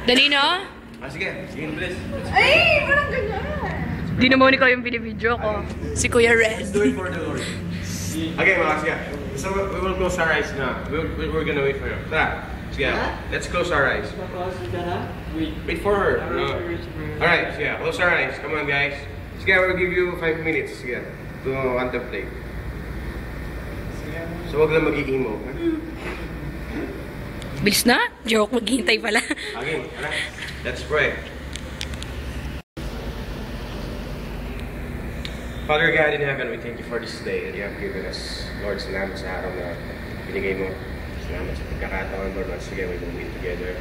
Dali na? Sige. Sige, please. Ay, walang ganyan. Di naman ikaw yung binibidyo ko. Si Kuya Red. Let's do it for the Lord. Okay, mga sige. So we will close our eyes now. We're gonna wait for you. Tara. Sige. Let's close our eyes. Wait for her. Alright, sige. Close our eyes. Come on, guys. Sige, I will give you 5 minutes. Sige. To contemplate. So wag lang mag-i-emo. Bilis na? Joke, maghihintay pala. Okay, tara. Let's pray. Father God in heaven, we thank you for this day that you have given us. Lord, salamat sa araw na binigay mo. Salamat sa pagkakataon, Lord. Once again, we will meet together.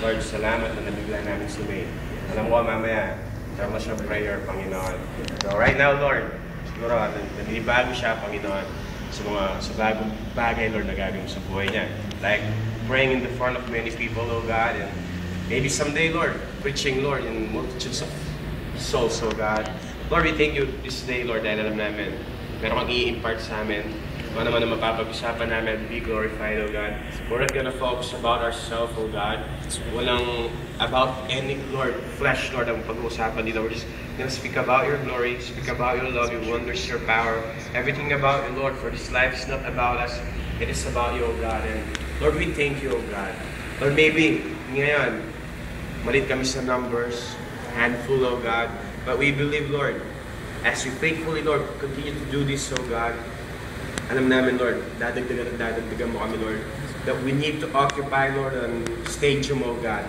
Lord, salamat na nabigla namin si May. Alam ko mamaya, tama siya prayer, Panginoon. So right now, Lord, siguro naninibago siya, Panginoon, sa bagong bagay, Lord, na gagawin sa buhay niya. Like praying in the front of many people, oh God, and maybe someday, Lord, preaching, Lord, in multitudes of souls, oh God. Lord, we thank you this day, Lord, dahil alam namin, meron kang i-impart sa amin. Kung ano man ang mapapag-usapan namin, be glorified, oh God. We're not gonna focus about ourselves, oh God. Walang about any, Lord, flesh, Lord, ang pag-uusapan dito. We're just gonna speak about your glory, speak about your love, your wonders, your power. Everything about you, Lord, for this life is not about us. It is about you, oh God. And Lord, we thank you, oh God. Lord, maybe, ngayon, malit kami sa numbers, handful, oh God. But we believe, Lord, as you faithfully, Lord, continue to do this, oh God. Alam namin, Lord, dadagdagan mo kami, Lord, that we need to occupy, Lord, ang stadium, oh God.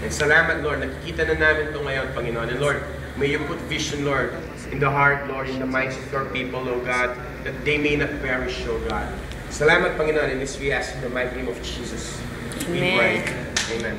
And salamat, Lord, nakikita na namin ito ngayon, Panginoon. And Lord, may you put vision, Lord, in the heart, Lord, in the minds of your people, oh God, that they may not perish, oh God. Salamat, Panginoon, and this we ask in the mighty name of Jesus. We pray. Amen.